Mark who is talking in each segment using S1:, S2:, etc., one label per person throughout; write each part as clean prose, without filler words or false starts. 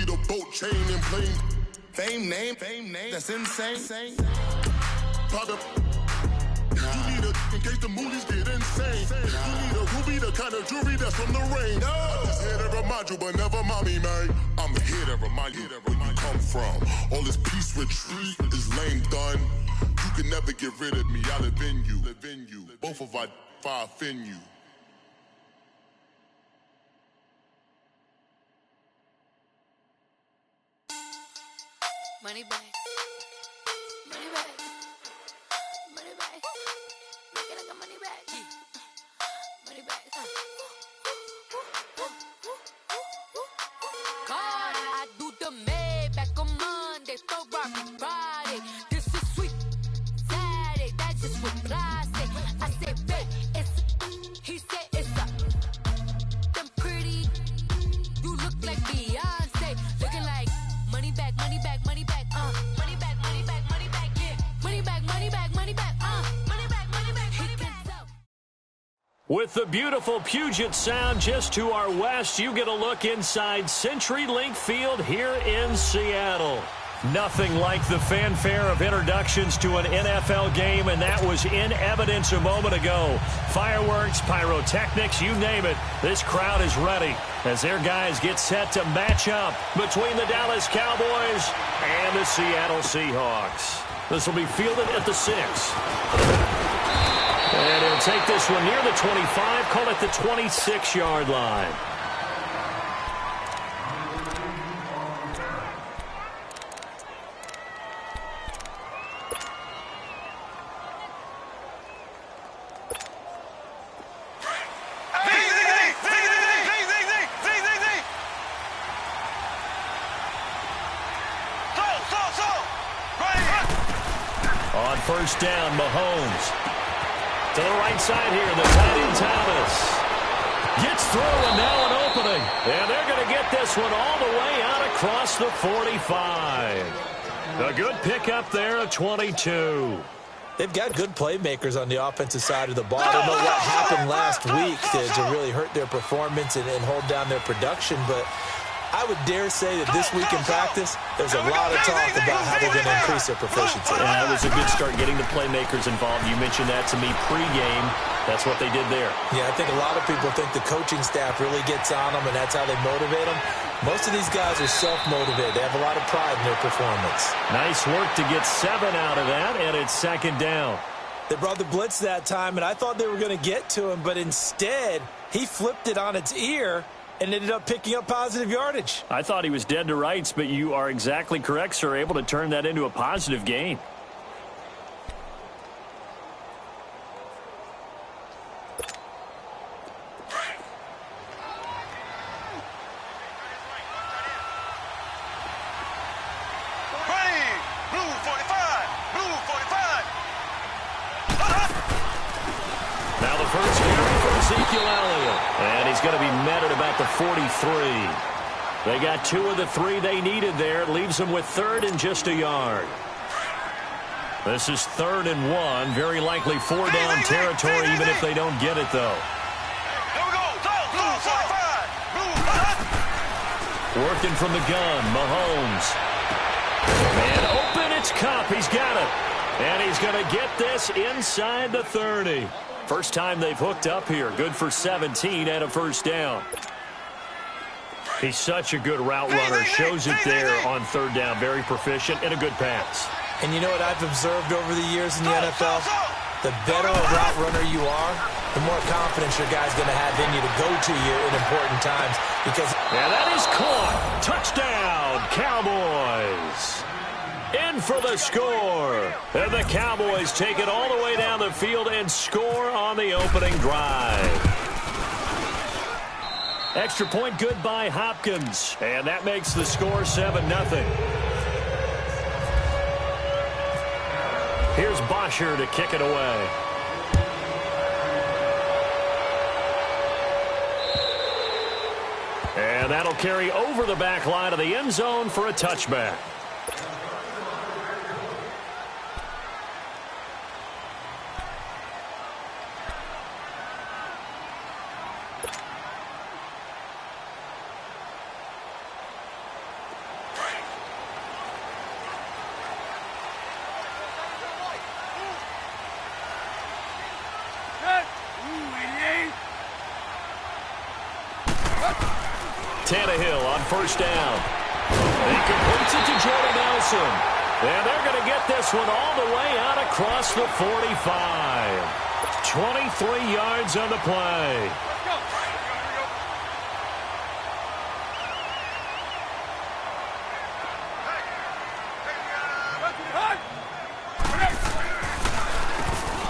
S1: need a boat, chain, and plane. Fame, name, that's insane. Private. You need a in case the moolies get insane. You need a ruby, the kind of jewelry that's from the rain. I'm just here to remind you, but never mommy, man. I'm here to remind you where you come from. All this peace retreat is lame done. You can never get rid of me. I live in you. Both of our fire offend you.
S2: Money back. Money back. Money back. Make it like a money back. Money back. God, I do the Maybach on Monday, Ferrari Friday. This is sweet Saturday. That's just what I say. I say, babe, it's. He said it's a. Them pretty. You look like Beyonce. Looking like money back, money back, money back. Money back, money back, money back. Yeah. Money back, money back, money back. Money back, money back, money back.
S3: With the beautiful Puget Sound just to our west, you get a look inside CenturyLink Field here in Seattle. Nothing like the fanfare of introductions to an NFL game, and that was in evidence a moment ago. Fireworks, pyrotechnics, you name it. This crowd is ready as their guys get set to match up between the Dallas Cowboys and the Seattle Seahawks. This will be fielded at the 6. And he'll take this one near the 25, call it the 26-yard line. On first down, Mahomes. To the right side here, the tight end Thomas. Gets through and now an opening. And they're going to get this one all the way out across the 45. A good pickup there at 22.
S4: They've got good playmakers on the offensive side of the ball. I don't know what happened last week to really hurt their performance and hold down their production, but I would dare say that this week in practice, there's a lot of talk about how they're going to increase their proficiency.
S3: And that was a good start getting the playmakers involved. You mentioned that to me pregame. That's what they did there.
S4: Yeah, I think a lot of people think the coaching staff really gets on them, and that's how they motivate them. Most of these guys are self-motivated. They have a lot of pride in their performance.
S3: Nice work to get 7 out of that, and it's second down.
S4: They brought the blitz that time, and I thought they were going to get to him, but instead, he flipped it on its ear and ended up picking up positive yardage.
S3: I thought he was dead to rights, but you are exactly correct, sir, able to turn that into a positive gain. Now the first carry for Ezekiel Elliott. And he's going to be met at about the 43. They got 2 of the 3 they needed there. It leaves them with 3rd and just a yard. This is 3rd and 1. Very likely 4-down territory even if they don't get it, though. Working from the gun, Mahomes. Man open, it's Kupp. He's got it. And he's going to get this inside the 30. First time they've hooked up here. Good for 17 and a first down. He's such a good route runner. Shows it there on 3rd down. Very proficient and a good pass.
S4: And you know what I've observed over the years in the NFL? The better a route runner you are, the more confidence your guy's going to have in you to go to you in important times. Because
S3: and that is caught. Touchdown, Cowboys. In for the score. And the Cowboys take it all the way down the field and score on the opening drive. Extra point good by Hopkins. And that makes the score 7-0. Here's Bosher to kick it away. And that'll carry over the back line of the end zone for a touchback. Tannehill on first down. He completes it to Jordan Nelson. And they're going to get this one all the way out across the 45. 23 yards on the play.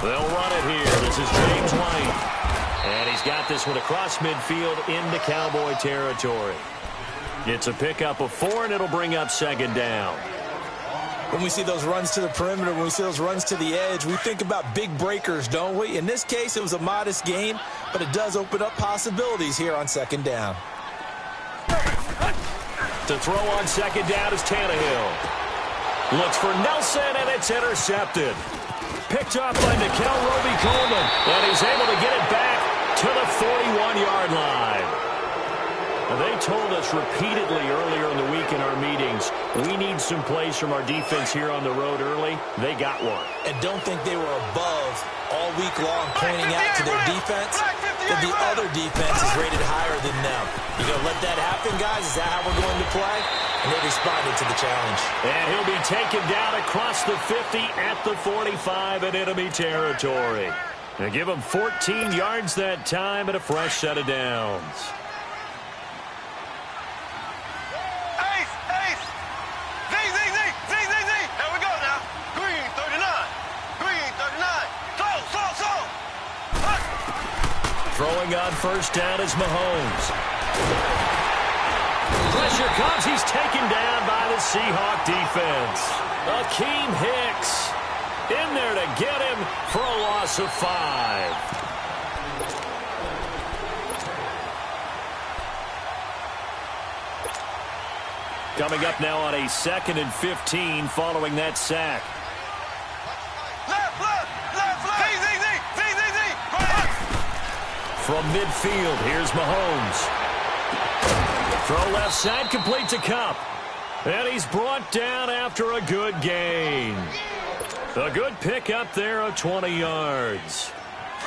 S3: They'll run it here. This is James White. And he's got this one across midfield into Cowboy territory. It's a pickup of 4, and it'll bring up second down.
S4: When we see those runs to the perimeter, when we see those runs to the edge, we think about big breakers, don't we? In this case, it was a modest gain, but it does open up possibilities here on second down.
S3: To throw on second down is Tannehill. Looks for Nelson, and it's intercepted. Picked up by Nickel Roby-Coleman, and he's able to get it back to the 41-yard line. They told us repeatedly earlier in the week in our meetings, we need some plays from our defense here on the road early. They got one.
S4: And don't think they were above all week long pointing out to their defense that the other defense is rated higher than them. You going to let that happen, guys? Is that how we're going to play? And they responded to the challenge.
S3: And he'll be taken down across the 50 at the 45 in enemy territory. They give him 14 yards that time and a fresh set of downs. Throwing on first down is Mahomes. Pressure comes. He's taken down by the Seahawk defense. Akeem Hicks in there to get him for a loss of 5. Coming up now on a 2nd and 15 following that sack. From midfield, here's Mahomes. Throw left side, complete to Kupp. And he's brought down after a good gain. A good pickup there of 20 yards.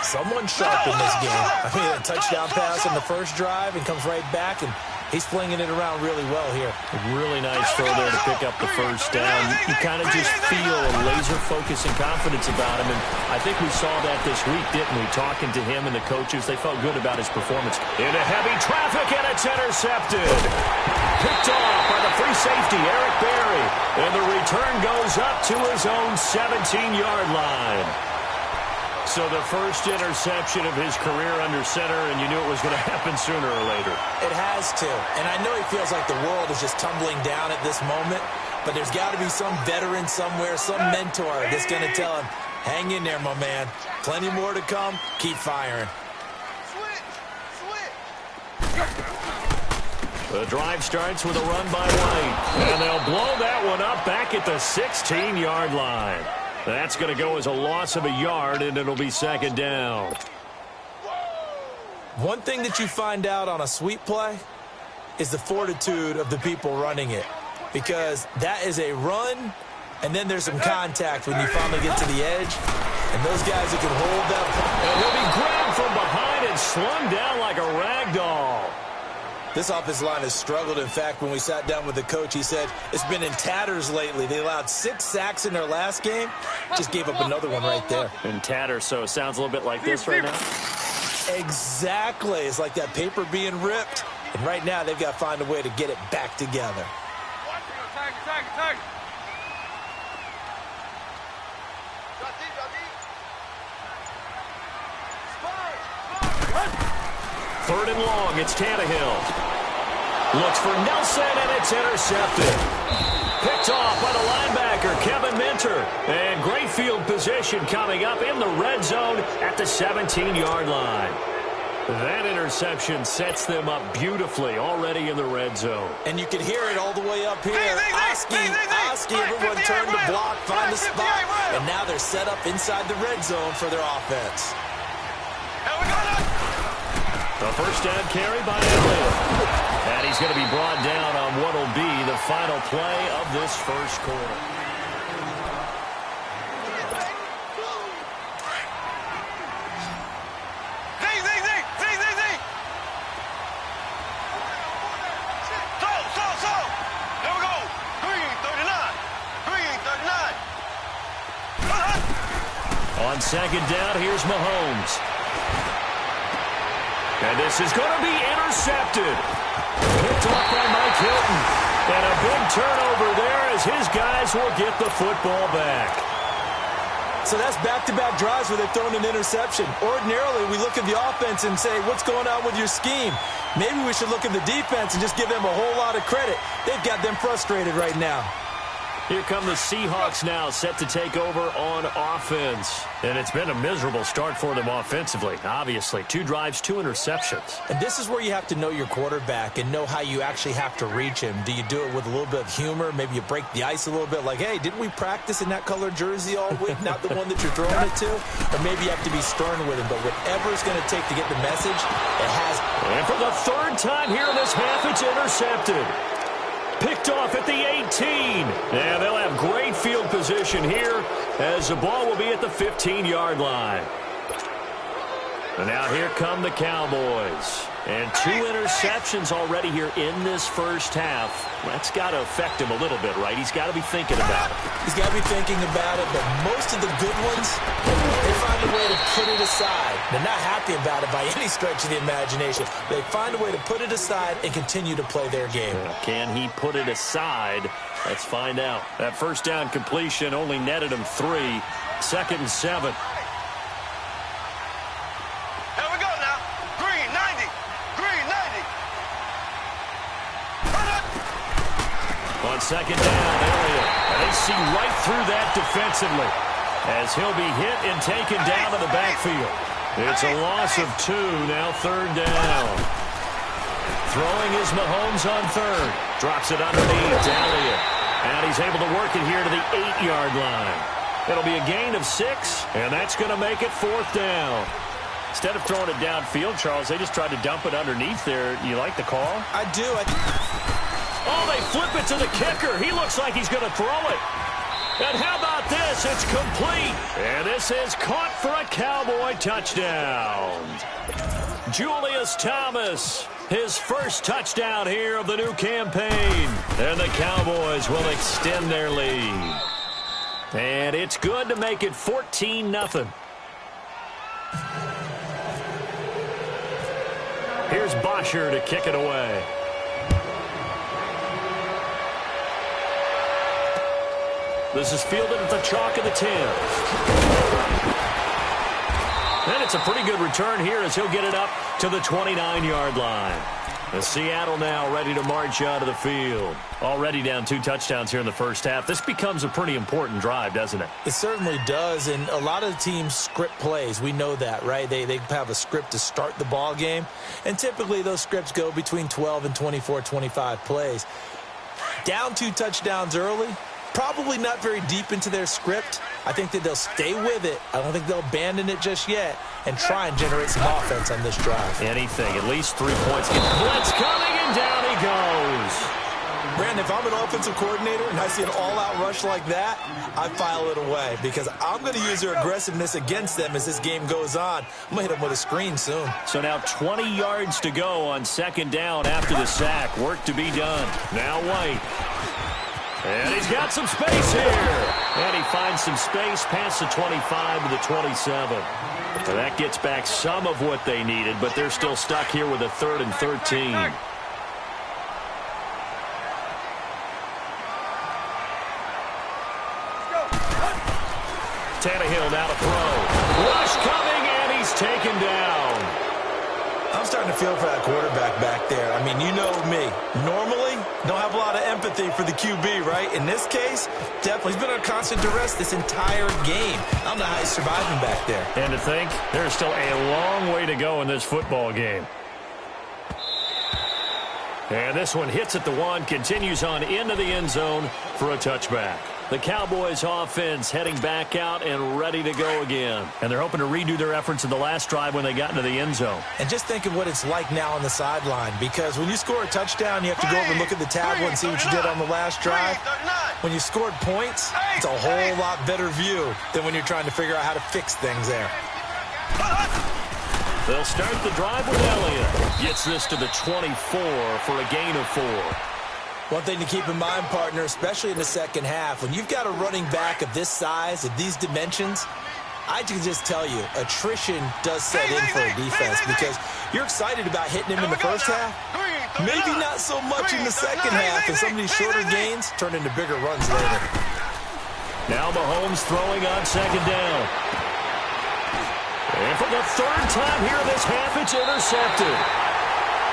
S4: Someone sharp in this game. I mean, a touchdown pass on the first drive and comes right back, and he's flinging it around really well here.
S3: A really nice throw there to pick up the first down. You kind of just feel a laser focus and confidence about him, and I think we saw that this week, didn't we? Talking to him and the coaches, they felt good about his performance. Into heavy traffic, and it's intercepted. Picked off by the free safety, Eric Berry, and the return goes up to his own 17-yard line. So the first interception of his career under center, and you knew it was going to happen sooner or later.
S4: It has to. And I know he feels like the world is just tumbling down at this moment, but there's got to be some veteran somewhere, some mentor that's going to tell him, hang in there, my man. Plenty more to come. Keep firing.
S3: The drive starts with a run by White, and they'll blow that one up back at the 16-yard line. That's going to go as a loss of a yard, and it'll be second down.
S4: One thing that you find out on a sweep play is the fortitude of the people running it, because that is a run, and then there's some contact when you finally get to the edge, and those guys that can hold that.
S3: And he'll be grabbed from behind and slung down like a rag doll.
S4: This offensive line has struggled. In fact, when we sat down with the coach, he said it's been in tatters lately. They allowed 6 sacks in their last game. Just gave up another one right there.
S3: In tatters, so it sounds a little bit like this right now?
S4: Exactly. It's like that paper being ripped. And right now, they've got to find a way to get it back together.
S3: Third and long, it's Tannehill. Looks for Nelson, and it's intercepted. Picked off by the linebacker, Kevin Minter. And great field position coming up in the red zone at the 17-yard line. That interception sets them up beautifully already in the red zone.
S4: And you can hear it all the way up here. Oski, everyone turned to block, find the spot. And now they're set up inside the red zone for their offense.
S3: The first down carry by Elliott. And he's going to be brought down on what will be the final play of this first quarter. On second down, here's Mahomes. And this is going to be intercepted. Picked off by Mike Hilton. And a big turnover there as his guys will get the football back.
S4: So that's back-to-back drives where they've thrown an interception. Ordinarily, we look at the offense and say, what's going on with your scheme? Maybe we should look at the defense and just give them a whole lot of credit. They've got them frustrated right now.
S3: Here come the Seahawks now, set to take over on offense. And it's been a miserable start for them offensively, obviously. 2 drives, 2 interceptions.
S4: And this is where you have to know your quarterback and know how you actually have to reach him. Do you do it with a little bit of humor? Maybe you break the ice a little bit like, hey, didn't we practice in that color jersey all week, not the one that you're throwing it to? Or maybe you have to be stern with him. But whatever it's going to take to get the message, it has.
S3: And for the 3rd time here in this half, it's intercepted. Picked off at the 18. And they'll have great field position here as the ball will be at the 15-yard line. And now here come the Cowboys. And 2 interceptions already here in this first half. That's got to affect him a little bit, right? He's got to be thinking about it.
S4: He's got to be thinking about it, but most of the good ones, they find a way to put it aside. They're not happy about it by any stretch of the imagination. They find a way to put it aside and continue to play their game.
S3: Can he put it aside? Let's find out. That first down completion only netted him 3. 2nd and 7. On second down, Elliott. And they see right through that defensively as he'll be hit and taken down to the backfield. It's a loss of 2, now 3rd down. Throwing is Mahomes on 3rd. Drops it underneath to Elliott. And he's able to work it here to the 8-yard line. It'll be a gain of 6, and that's going to make it 4th down. Instead of throwing it downfield, Charles, they just tried to dump it underneath there. You like the call?
S4: I do.
S3: Oh, they flip it to the kicker. He looks like he's going to throw it. And how about this? It's complete. And this is caught for a Cowboy touchdown. Julius Thomas, his first touchdown here of the new campaign. And the Cowboys will extend their lead. And it's good to make it 14-0. Here's Bosher to kick it away. This is fielded at the chalk of the 10. And it's a pretty good return here as he'll get it up to the 29-yard line. And Seattle now ready to march out of the field. Already down 2 touchdowns here in the first half. This becomes a pretty important drive, doesn't it?
S4: It certainly does, and a lot of teams script plays. We know that, right? They have a script to start the ball game, and typically those scripts go between 12 and 24, 25 plays. Down 2 touchdowns early, probably not very deep into their script. I think that they'll stay with it. I don't think they'll abandon it just yet and try and generate some offense on this drive.
S3: Anything, at least 3 points. Blitz coming, and down he goes.
S4: Brandon, if I'm an offensive coordinator and I see an all-out rush like that, I file it away because I'm going to use their aggressiveness against them as this game goes on. I'm going to hit them with a screen soon.
S3: So now 20 yards to go on second down after the sack. Work to be done. Now White. And he's got some space here. And he finds some space past the 25 to the 27. And that gets back some of what they needed, but they're still stuck here with a 3rd and 13. Tannehill now to throw. Rush coming, and he's taken down.
S4: I'm starting to feel for that quarterback back there. I mean, you know me. Normally, don't have a lot of empathy for the QB, right? In this case, definitely. He's been under constant duress this entire game. I don't know how he's surviving back there.
S3: And to think, there's still a long way to go in this football game. And this one hits at the 1, continues on into the end zone for a touchback. The Cowboys offense heading back out and ready to go again. And they're hoping to redo their efforts in the last drive when they got into the end zone.
S4: And just think of what it's like now on the sideline, because when you score a touchdown, you have to go over and look at the tablet and see what you did on the last drive. When you scored points, it's a whole lot better view than when you're trying to figure out how to fix things there.
S3: They'll start the drive with Elliott. Gets this to the 24 for a gain of 4.
S4: One thing to keep in mind, partner, especially in the second half, when you've got a running back of this size, of these dimensions, I can just tell you, attrition does set in for a defense because you're excited about hitting him in the first half. Maybe not so much in the second half, and some of these shorter gains turn into bigger runs later.
S3: Now Mahomes throwing on second down. And for the third time here this half, it's intercepted.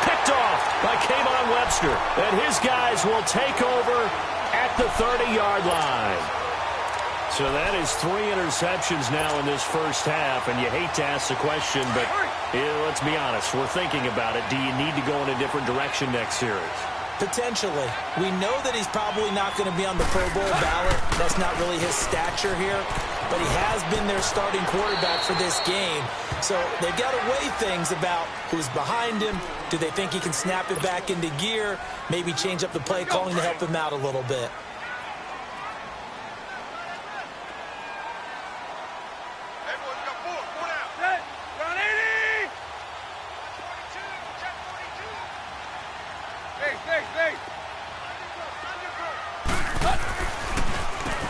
S3: Picked off by Kayvon Webster. And his guys will take over at the 30-yard line. So that is 3 interceptions now in this first half, and you hate to ask the question, but let's be honest, we're thinking about it. Do you need to go in a different direction next series?
S4: Potentially. We know that he's probably not going to be on the Pro Bowl ballot. That's not really his stature here, but he has been their starting quarterback for this game. So they've got to weigh things about who's behind him. Do they think he can snap it back into gear? Maybe change up the play calling to help him out a little bit.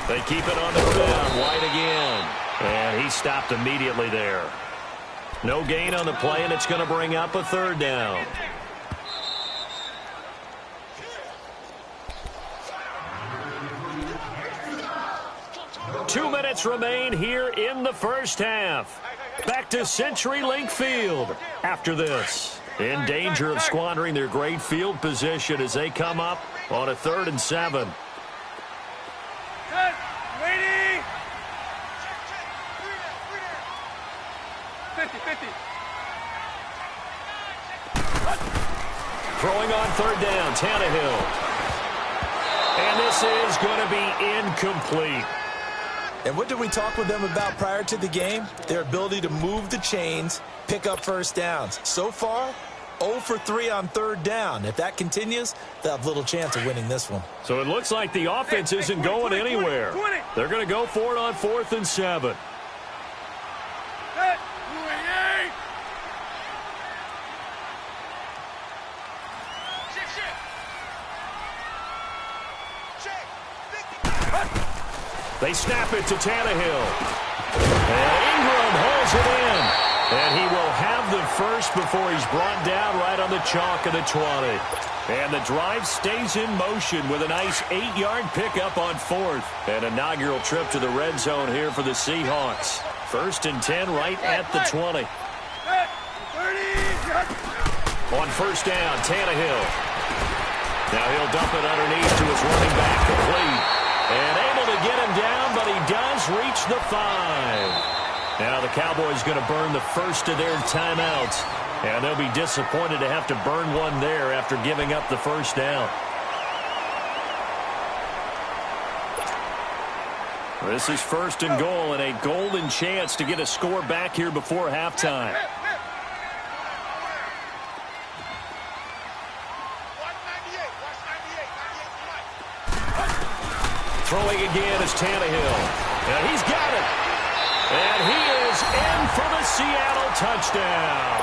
S3: They keep it on the ground. White again. And he stopped immediately there. No gain on the play, and it's going to bring up a third down. Two minutes remain here in the first half. Back to CenturyLink Field after this. In danger of squandering their great field position as they come up on a 3rd and 7. Throwing on third down, Tannehill. And this is going to be incomplete.
S4: And what did we talk with them about prior to the game? Their ability to move the chains, pick up first downs. So far, 0 for 3 on third down. If that continues, they'll have little chance of winning this one.
S3: So it looks like the offense isn't going anywhere. They're going to go for it on 4th and 7. They snap it to Tannehill. And Ingram holds it in. And he will have the first before he's brought down right on the chalk of the 20. And the drive stays in motion with a nice 8-yard pickup on 4th. An inaugural trip to the red zone here for the Seahawks. 1st and 10 right at the 20. On first down, Tannehill. Now he'll dump it underneath to his running back, complete. And able to get him down, but he does reach the 5. Now the Cowboys going to burn the first of their timeouts. And they'll be disappointed to have to burn one there after giving up the first down. This is 1st and goal and a golden chance to get a score back here before halftime. Throwing again is Tannehill. And he's got it. And he is in for the Seattle touchdown.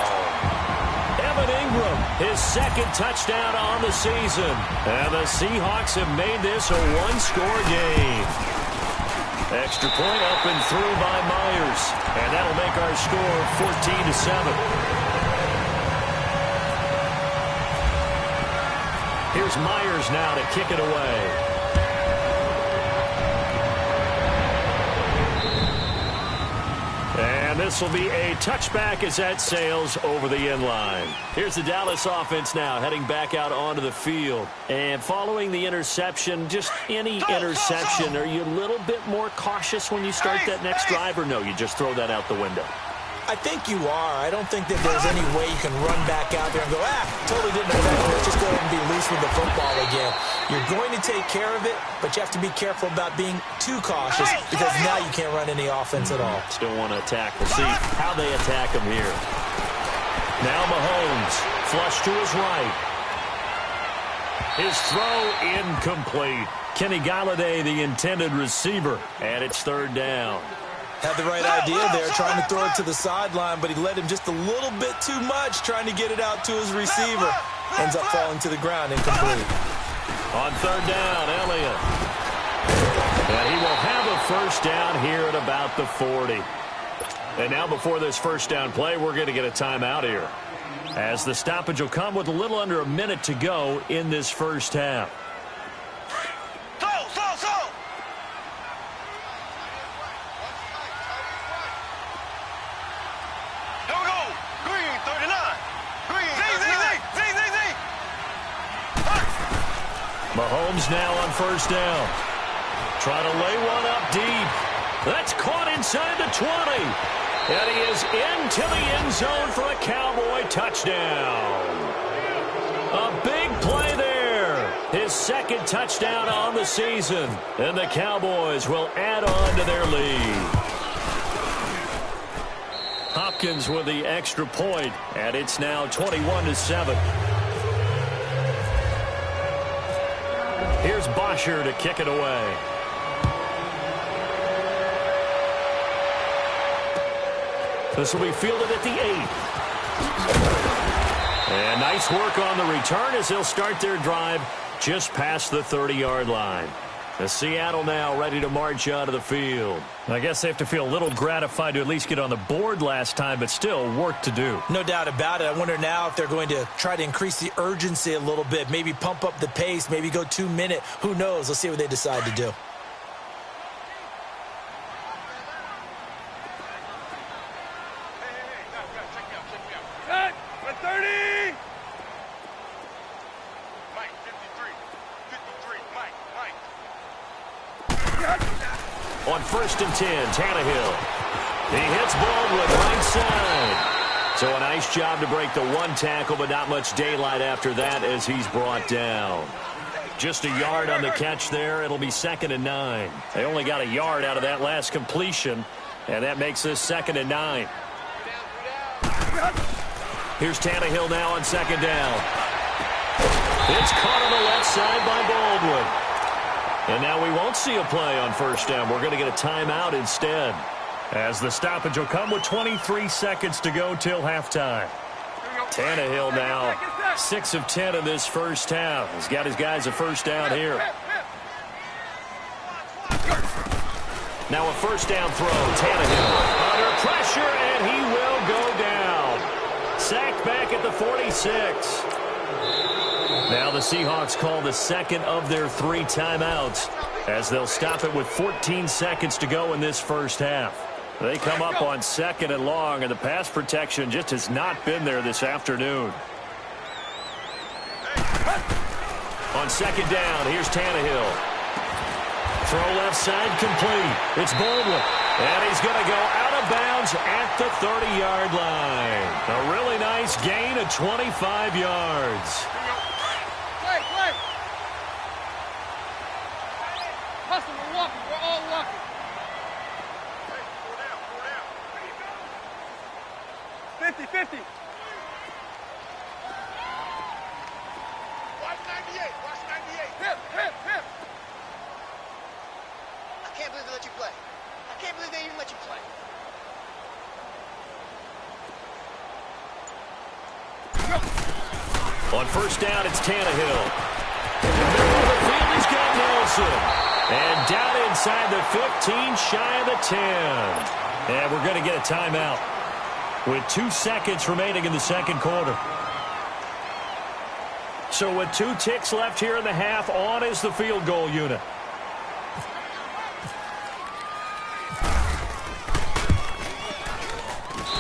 S3: Evan Ingram, his 2nd touchdown on the season. And the Seahawks have made this a one-score game. Extra point up and through by Myers. And that'll make our score 14-7. Here's Myers now to kick it away. And this will be a touchback as that sails over the end line. Here's the Dallas offense now heading back out onto the field. And following the interception, just any interception, are you a little bit more cautious when you start that next drive, or no, you just throw that out the window?
S4: I think you are. I don't think that there's any way you can run back out there and go, totally didn't affect me. Let's just go ahead and be loose with the football again. You're going to take care of it, but you have to be careful about being too cautious because now you can't run any offense at all.
S3: Still want to attack. We'll see how they attack him here. Now Mahomes, flush to his right. His throw incomplete. Kenny Galladay, the intended receiver, and it's 3rd down.
S4: Had the right idea there, trying to throw it to the sideline, but he led him just a little bit too much, trying to get it out to his receiver. Ends up falling to the ground, incomplete.
S3: On 3rd down, Elliott. And he will have a first down here at about the 40. And now before this first down play, we're going to get a timeout here, as the stoppage will come with a little under a minute to go in this first half. Mahomes now on first down. Trying to lay one up deep. That's caught inside the 20. And he is into the end zone for a Cowboy touchdown. A big play there. His second touchdown on the season. And the Cowboys will add on to their lead. Hopkins with the extra point, and it's now 21-7. Here's Bosher to kick it away. This will be fielded at the 8. And nice work on the return as they'll start their drive just past the 30-yard line. The Seattle now ready to march out of the field. I guess they have to feel a little gratified to at least get on the board last time, but still work to do. No doubt about it. I wonder now if they're going to try to increase the urgency a little bit, maybe pump up the pace, maybe go 2 minute. Who knows? Let's see what they decide to do. On 1st and 10, Tannehill. He hits Baldwin right side. So a nice job to break the one tackle, but not much daylight after that as he's brought down. Just a yard on the catch there. It'll be 2nd and 9. They only got a yard out of that last completion, and that makes this 2nd and 9. Here's Tannehill now on 2nd down. It's caught on the left side by Baldwin. And now we won't see a play on 1st down. We're going to get a timeout instead, as the stoppage will come with 23 seconds to go till halftime. Tannehill now 6 of 10 in this first half. He's got his guys a 1st down here. Now a 1st down throw. Tannehill under pressure, and he will go down. Sacked back at the 46. Now the Seahawks call the second of their 3 timeouts, as they'll stop it with 14 seconds to go in this first half. They come up on 2nd and long, and the pass protection just has not been there this afternoon. On 2nd down, here's Tannehill. Throw left side complete. It's Baldwin, and he's going to go out of bounds at the 30-yard line. A really nice gain of 25 yards.
S5: Hustle, we're walking. We're all walking. Hey, 4 down. 50-50. Watch 98. Watch 98. Hip. I can't believe they let you play. I can't believe they even let you play.
S3: On 1st down, it's Tannehill. In the middle of the field, he's got Nelson. And down inside the 15, shy of the 10. And we're going to get a timeout with 2 seconds remaining in the second quarter. So with 2 ticks left here in the half, on is the field goal unit.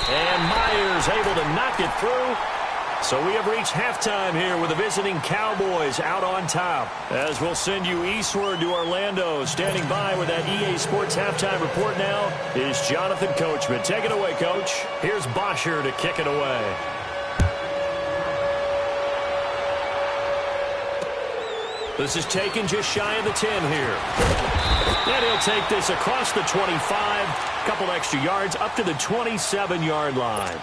S3: And Myers able to knock it through. So we have reached halftime here with the visiting Cowboys out on top. As we'll send you eastward to Orlando. Standing by with that EA Sports halftime report now is Jonathan Coachman. Take it away, Coach. Here's Bosher to kick it away. This is taken just shy of the 10 here. And he'll take this across the 25. A couple extra yards up to the 27-yard line.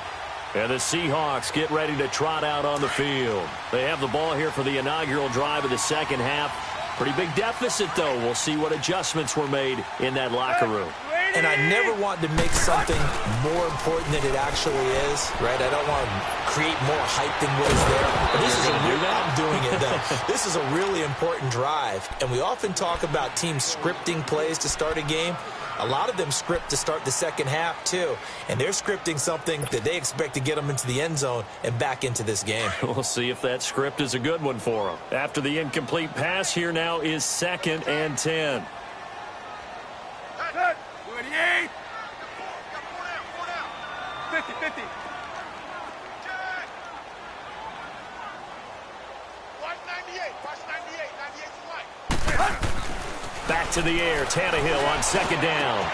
S3: And the Seahawks get ready to trot out on the field. They have the ball here for the inaugural drive of the second half. Pretty big deficit, though. We'll see what adjustments were made in that locker room.
S4: And I never want to make something more important than it actually is, right? I don't want to create more hype than what is there. But this is I'm doing it, though. This is a really important drive. And we often talk about teams scripting plays to start a game. A lot of them script to start the second half, too. And they're scripting something that they expect to get them into the end zone and back into this game.
S3: We'll see if that script is a good one for them. After the incomplete pass, here now is 2nd and 10.
S5: 28. 50, 50. Watch 98. Watch 98. 98's white.
S3: Back to the air. Tannehill on 2nd down.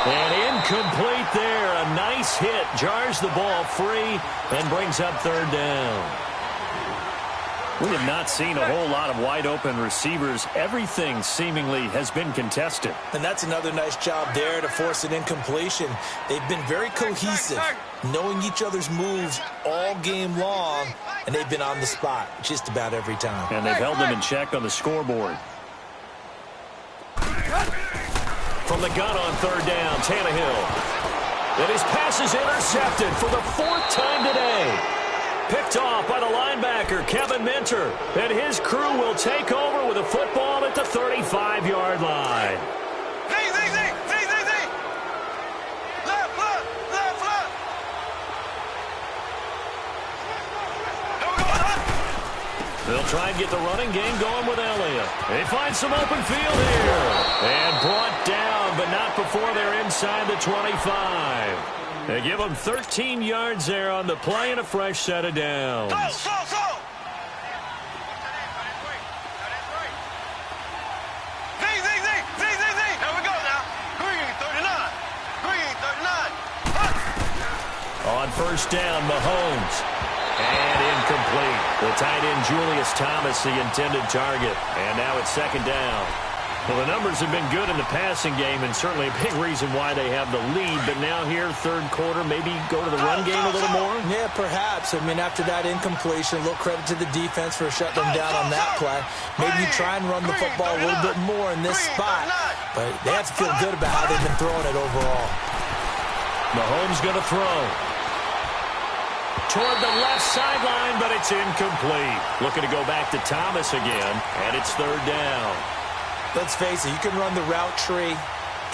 S3: And incomplete there. A nice hit. Jars the ball free and brings up 3rd down. We have not seen a whole lot of wide-open receivers. Everything seemingly has been contested.
S4: And that's another nice job there to force an incompletion. They've been very cohesive, knowing each other's moves all game long, and they've been on the spot just about every time.
S3: And they've held them in check on the scoreboard. From the gun on 3rd down, Tannehill. And his pass is intercepted for the 4th time today. Picked off by the linebacker, Kevin Minter. And his crew will take over with a football at the 35-yard line. They'll try and get the running game going with Elliott. They find some open field here. And brought down, but not before they're inside the 25. They give them 13 yards there on the play and a fresh set of downs.
S5: Go! There we go now. Green, 39. Green, 39.
S3: On 1st down, Mahomes. And incomplete. The tight end, Julius Thomas, the intended target. And now it's 2nd down. Well, the numbers have been good in the passing game, and certainly a big reason why they have the lead. But now here, 3rd quarter, maybe go to the run game a little more?
S4: Yeah, perhaps. I mean, after that incompletion, a little credit to the defense for shutting them down on that play. Maybe you try and run the football a little bit more in this spot. But they have to feel good about how they've been throwing it overall.
S3: Mahomes going to throw. Toward the left sideline, but it's incomplete. Looking to go back to Thomas again, and it's 3rd down.
S4: Let's face it, you can run the route tree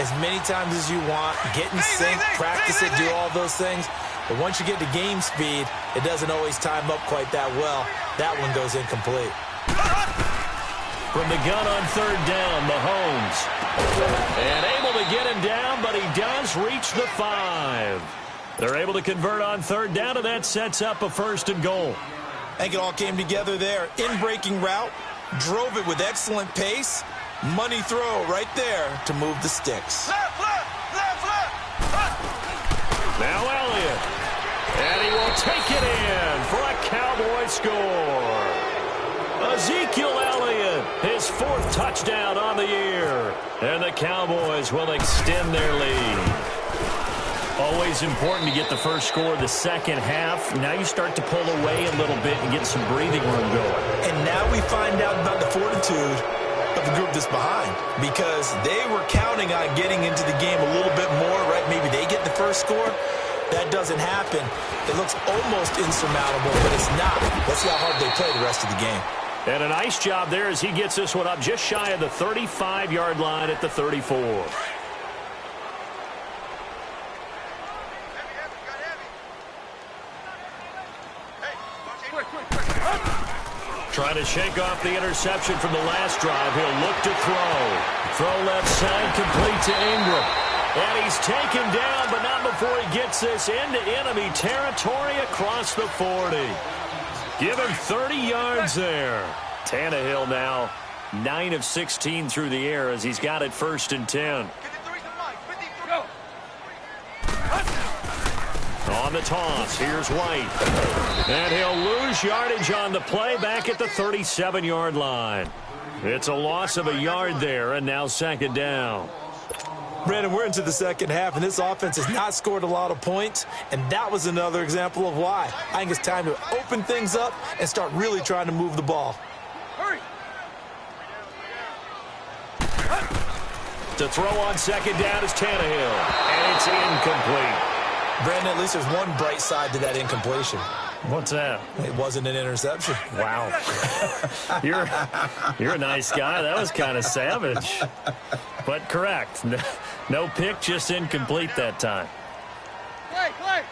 S4: as many times as you want, get in sync, practice it, do all those things. But once you get to game speed, it doesn't always time up quite that well. That one goes incomplete.
S3: From the gun on 3rd down, Mahomes. And able to get him down, but he does reach the 5. They're able to convert on 3rd down, and that sets up a 1st and goal.
S4: I think it all came together there. In-breaking route, drove it with excellent pace. Money throw right there to move the sticks.
S5: Left.
S3: Now Elliott. And he will take it in for a Cowboy score. Ezekiel Elliott, his 4th touchdown on the year. And the Cowboys will extend their lead. Always important to get the first score of the second half. Now you start to pull away a little bit and get some breathing room going.
S4: And now we find out about the fortitude of the group that's behind, because they were counting on getting into the game a little bit more, right? Maybe they get the first score. That doesn't happen. It looks almost insurmountable, but it's not. Let's see how hard they play the rest of the game.
S3: And a nice job there as he gets this one up just shy of the 35-yard line at the 34. Trying to shake off the interception from the last drive. He'll look to throw. Throw left side, complete to Ingram. And he's taken down, but not before he gets this into enemy territory across the 40. Give him 30 yards there. Tannehill now 9 of 16 through the air as he's got it 1st and 10.
S5: Go.
S3: On the toss, here's White. And he'll lose yardage on the play back at the 37-yard line. It's a loss of a yard there, and now 2nd down.
S4: Brandon, we're into the second half, and this offense has not scored a lot of points, and that was another example of why. I think it's time to open things up and start really trying to move the ball.
S5: Hurry.
S3: To throw on second down is Tannehill, and it's incomplete.
S4: Brandon, at least there's one bright side to that incompletion.
S3: What's that?
S4: It wasn't an interception.
S3: Wow. You're a nice guy. That was kind of savage. But correct. No pick, just incomplete that time.
S5: Clay!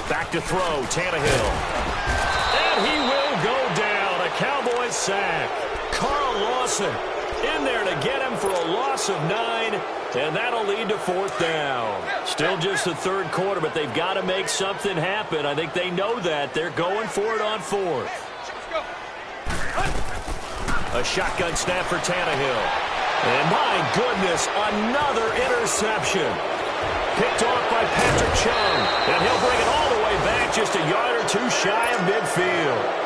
S3: Back to throw, Tannehill. And he will go down. A Cowboys sack. Carl Lawson in there to get him for a loss of 9, and that'll lead to 4th down. Still just the third quarter, but they've got to make something happen. I think they know that. They're going for it on 4th. A shotgun snap for Tannehill. And my goodness, another interception. Picked off by Patrick Chung, and he'll bring it all the way back just a yard or two shy of midfield.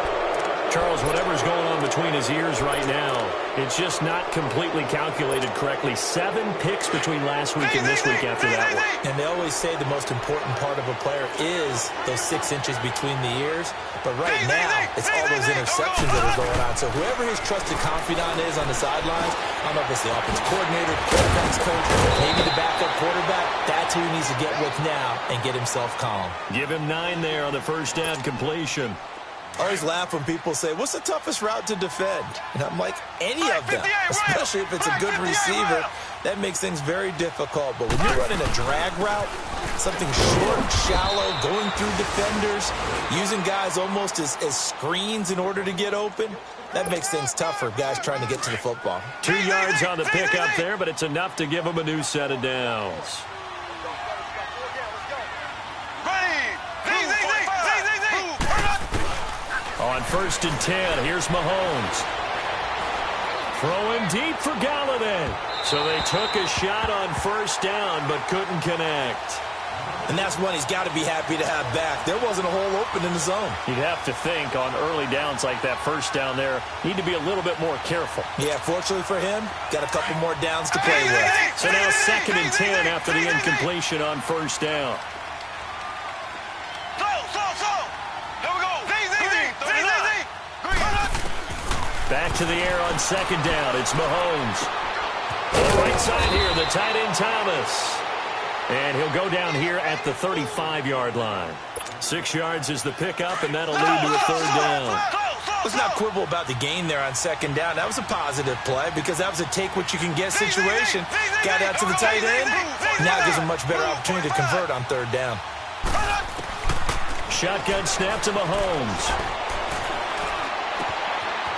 S3: Charles, whatever's going on between his ears right now, it's just not completely calculated correctly. 7 picks between last week and this week after that one.
S4: And they always say the most important part of a player is those 6 inches between the ears. But right now, it's all those interceptions that are going on. So whoever his trusted confidant is on the sidelines, I don't know if it's the offense coordinator, quarterback's coach, maybe the backup quarterback, that's who he needs to get with now and get himself calm.
S3: Give him 9 there on the first down completion.
S4: I always laugh when people say, what's the toughest route to defend? And I'm like, any of them, especially if it's a good receiver. That makes things very difficult. But when you're running a drag route, something short, shallow, going through defenders, using guys almost as screens in order to get open, that makes things tough for guys trying to get to the football.
S3: 2 yards on the pickup there, but it's enough to give them a new set of downs. On 1st and 10, here's Mahomes. Throwing deep for Galladay. So they took a shot on 1st down, but couldn't connect.
S4: And that's one he's got to be happy to have back. There wasn't a hole open in the zone.
S3: You'd have to think on early downs like that 1st down there, need to be a little bit more careful.
S4: Yeah, fortunately for him, got a couple more downs to play with.
S3: So now 2nd and 10 after the incompletion on 1st down. Back to the air on 2nd down. It's Mahomes. On the right side here, the tight end Thomas. And he'll go down here at the 35-yard line. 6 yards is the pickup, and that'll lead to a 3rd down.
S4: Let's not quibble about the gain there on 2nd down. That was a positive play because that was a take-what-you-can-get situation. Got out to the tight end. Now gives him a much better opportunity to convert on 3rd down.
S3: Shotgun snap to Mahomes.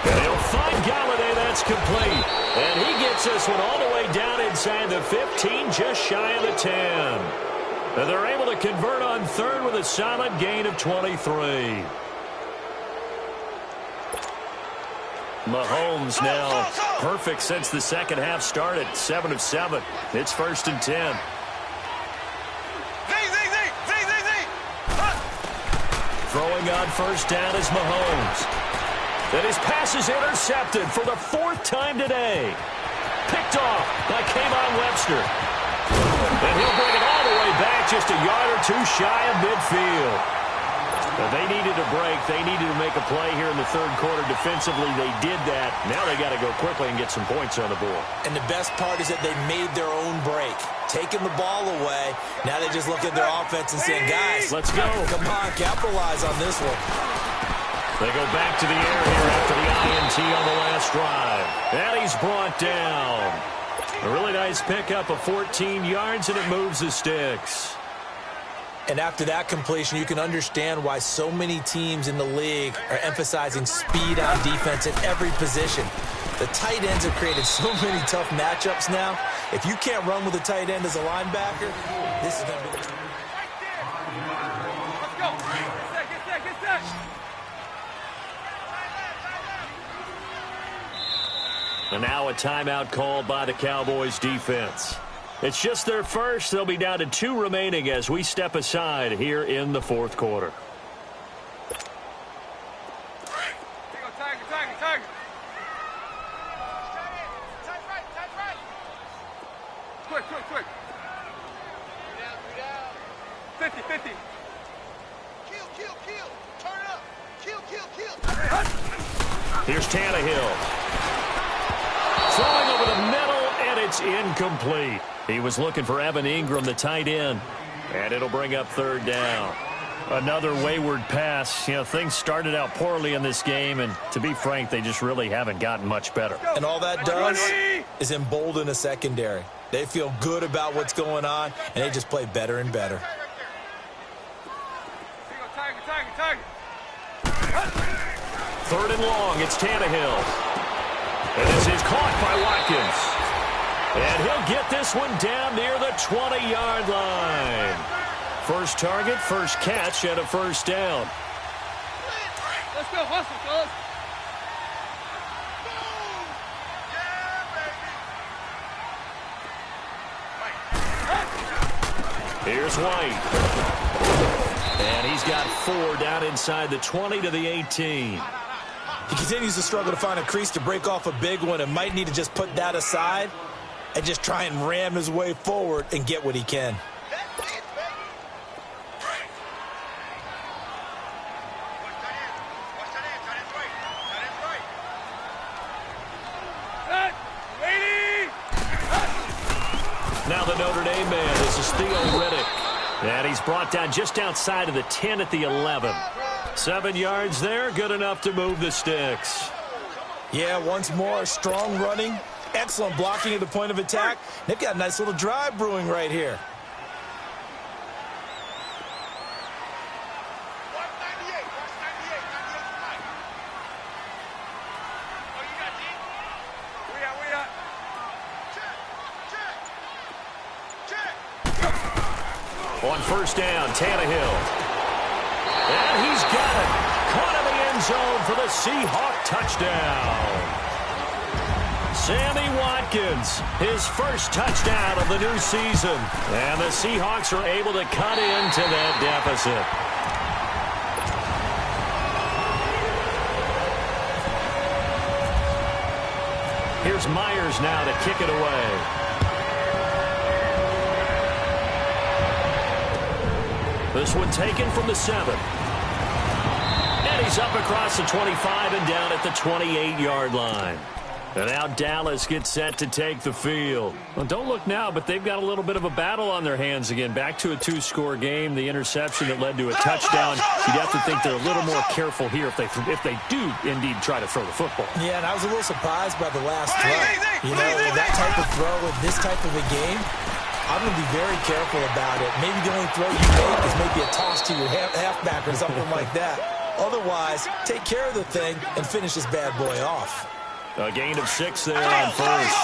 S3: They'll find Galladay. That's complete. And he gets this one all the way down inside the 15, just shy of the 10. And they're able to convert on 3rd with a solid gain of 23. Mahomes now perfect since the second half started. 7 of 7. It's 1st and 10. Throwing on 1st down is Mahomes. And his pass is intercepted for the 4th time today. Picked off by Kayvon Webster. And he'll bring it all the way back just a yard or two shy of midfield. But they needed a break. They needed to make a play here in the 3rd quarter. Defensively, they did that. Now they got to go quickly and get some points on the board.
S4: And the best part is that they made their own break. Taking the ball away. Now they just look at their offense and saying, guys,
S3: let's go.
S4: Come on, capitalize on this one.
S3: They go back to the air here after the INT on the last drive. And he's brought down. A really nice pickup of 14 yards, and it moves the sticks.
S4: And after that completion, you can understand why so many teams in the league are emphasizing speed on defense at every position. The tight ends have created so many tough matchups now. If you can't run with a tight end as a linebacker, this is going to be...
S5: Let's go. Get set.
S3: And now a timeout called by the Cowboys defense. It's just their first. They'll be down to 2 remaining as we step aside here in the 4th quarter.
S5: Tiger. Quick. 50.
S3: Here's Tannehill. Throwing over the middle, and it's incomplete. He was looking for Evan Ingram, the tight end, and it'll bring up third down. Another wayward pass. You know, things started out poorly in this game, and to be frank, they just really haven't gotten much better.
S4: And all that does is embolden a secondary. They feel good about what's going on, and they just play better and better.
S3: Third and long, it's Tannehill. And this is caught by Watkins. And he'll get this one down near the 20-yard line. First target, first catch, and a first down.
S5: Let's go, hustle, fellas.
S3: Here's White. And he's got 4 down inside the 20 to the 18.
S4: He continues to struggle to find a crease to break off a big one and might need to just put that aside and just try and ram his way forward and get what he can.
S3: Now the Notre Dame man, this is Theo Riddick. And he's brought down just outside of the 10 at the 11. 7 yards there, good enough to move the sticks.
S4: Yeah, once more, strong running, excellent blocking at the point of attack. They've got a nice little drive brewing right here.
S3: On first down, Tannehill. And he's got it. Caught in the end zone for the Seahawk touchdown. Sammy Watkins, his first touchdown of the new season. And the Seahawks are able to cut into that deficit. Here's Myers now to kick it away. This one taken from the 7. And he's up across the 25 and down at the 28-yard line. And now Dallas gets set to take the field. Well, don't look now, but they've got a little bit of a battle on their hands again. Back to a 2-score game. The interception that led to a touchdown. You'd have to think they're a little more careful here if they do indeed try to throw the football.
S4: Yeah, and I was a little surprised by the last throw. You know, that type of throw in this type of a game, I'm going to be very careful about it. Maybe the only throw you make is maybe a toss to your halfback or something like that. Otherwise, take care of the thing and finish this bad boy off.
S3: A gain of 6 there on first.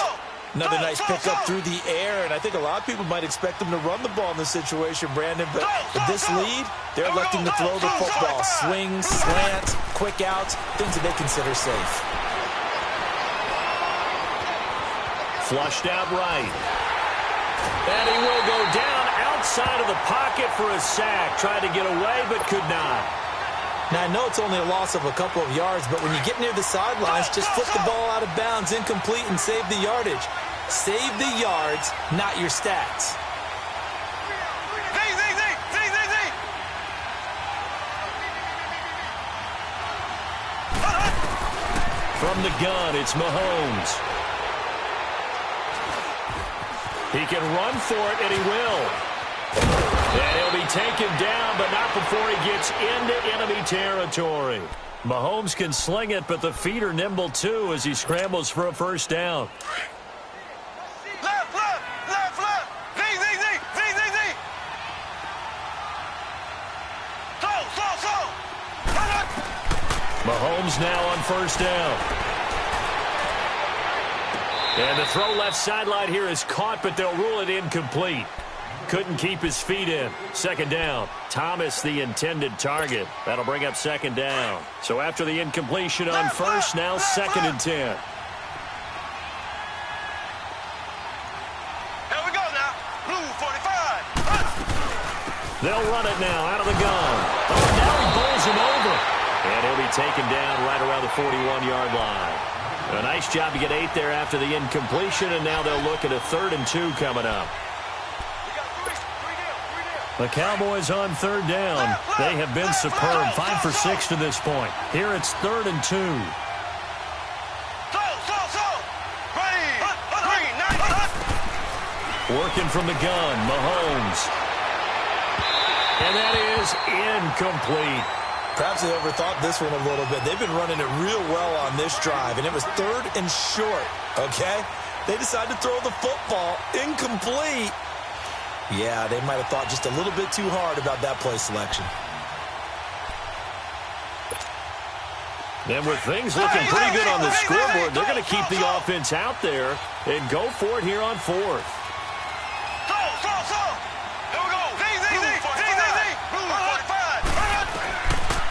S4: Another nice pickup through the air, and I think a lot of people might expect them to run the ball in this situation, Brandon, but with this lead, they're electing to throw the football. Swings, slants, quick outs, things that they consider safe.
S3: Flushed out right. And he will go down outside of the pocket for a sack. Tried to get away, but could not.
S4: Now, I know it's only a loss of a couple of yards, but when you get near the sidelines, just flip the ball out of bounds, incomplete, and save the yardage. Save the yards, not your stats.
S3: From the gun, it's Mahomes. He can run for it, and he will. And he'll be taken down, but not before he gets into enemy territory. Mahomes can sling it, but the feet are nimble, too, as he scrambles for a first down.
S1: Left. Slow.
S3: Mahomes now on first down. And the throw left sideline here is caught, but they'll rule it incomplete. Couldn't keep his feet in. Second down. Thomas, the intended target. That'll bring up second down. So after the incompletion on first, now 2nd and 10.
S1: Here we go now. Blue 45.
S3: They'll run it now out of the gun. Oh, now he bowls him over. And he'll be taken down right around the 41-yard line. A nice job to get 8 there after the incompletion, and now they'll look at a 3rd and 2 coming up. The Cowboys on third down. They have been superb. 5 for 6 to this point. Here it's 3rd and 2. Working from the gun, Mahomes. And that is incomplete.
S4: Perhaps they overthought this one a little bit. They've been running it real well on this drive, and it was 3rd and short, okay? They decided to throw the football incomplete. Yeah, they might have thought just a little bit too hard about that play selection.
S3: And with things looking pretty good on the scoreboard, they're going to keep the offense out there and go for it here on 4th.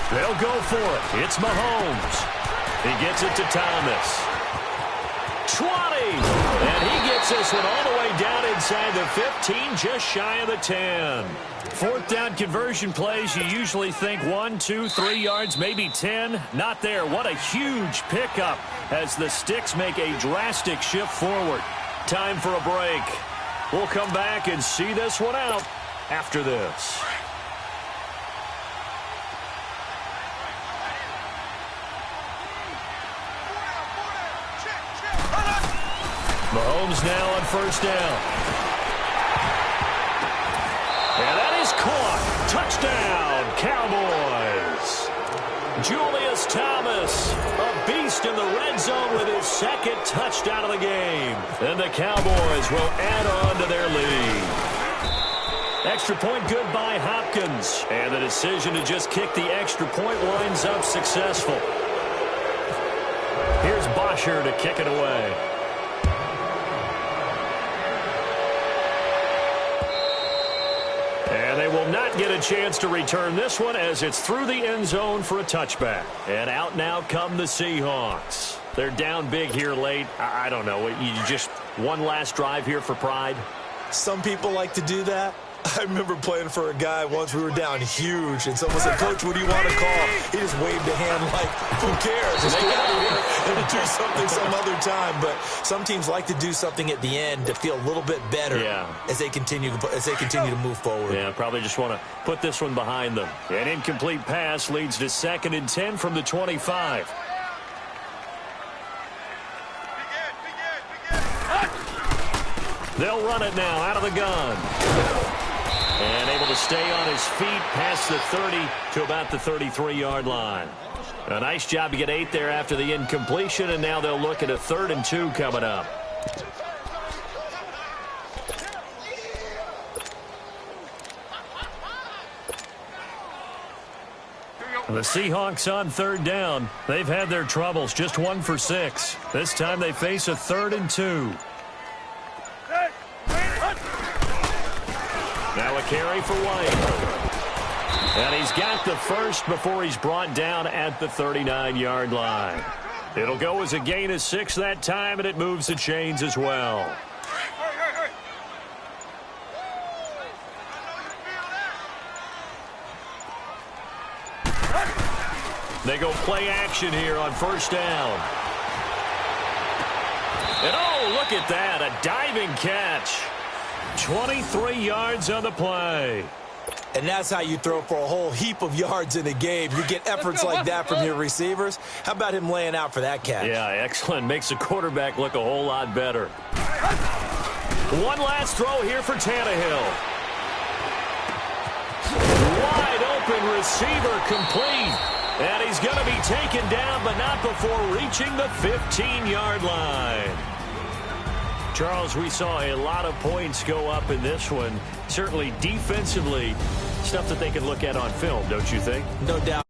S3: They'll go for it. It's Mahomes. He gets it to Thomas. 20. And he gets this one all the way down inside the 15, just shy of the 10. 4th down conversion plays, you usually think 1, 2, 3 yards, maybe 10. Not there. What a huge pickup as the Sticks make a drastic shift forward. Time for a break. We'll come back and see this one out after this. Mahomes now on 1st down. And that is caught. Touchdown, Cowboys. Julius Thomas, a beast in the red zone with his 2nd touchdown of the game. And the Cowboys will add on to their lead. Extra point good by Hopkins. And the decision to just kick the extra point winds up successful. Here's Bosher to kick it away. And they will not get a chance to return this one as it's through the end zone for a touchback. And out now come the Seahawks. They're down big here late. I don't know. You just one last drive here for pride?
S4: Some people like to do that. I remember playing for a guy once. We were down huge, and someone said, "Coach, what do you want to call?" He just waved a hand like, "Who cares? Let's get out of here and do something some other time." But some teams like to do something at the end to feel a little bit better as they continue to move forward.
S3: Yeah, probably just want to put this one behind them. An incomplete pass leads to 2nd and 10 from the 25. They'll run it now out of the gun. And able to stay on his feet past the 30 to about the 33-yard line. A nice job to get 8 there after the incompletion, and now they'll look at a 3rd and 2 coming up. The Seahawks on 3rd down. They've had their troubles, just 1 for 6. This time they face a 3rd and 2. Now a carry for White. And he's got the first before he's brought down at the 39-yard line. It'll go as a gain of 6 that time, and it moves the chains as well. They go play action here on 1st down. And oh, look at that, a diving catch. 23 yards on the play.
S4: And that's how you throw for a whole heap of yards in a game. You get efforts like that from your receivers. How about him laying out for that catch?
S3: Yeah, excellent. Makes the quarterback look a whole lot better. One last throw here for Tannehill. Wide open receiver complete. And he's going to be taken down, but not before reaching the 15-yard line. Charles, we saw a lot of points go up in this one. Certainly defensively, stuff that they can look at on film, don't you think?
S4: No doubt.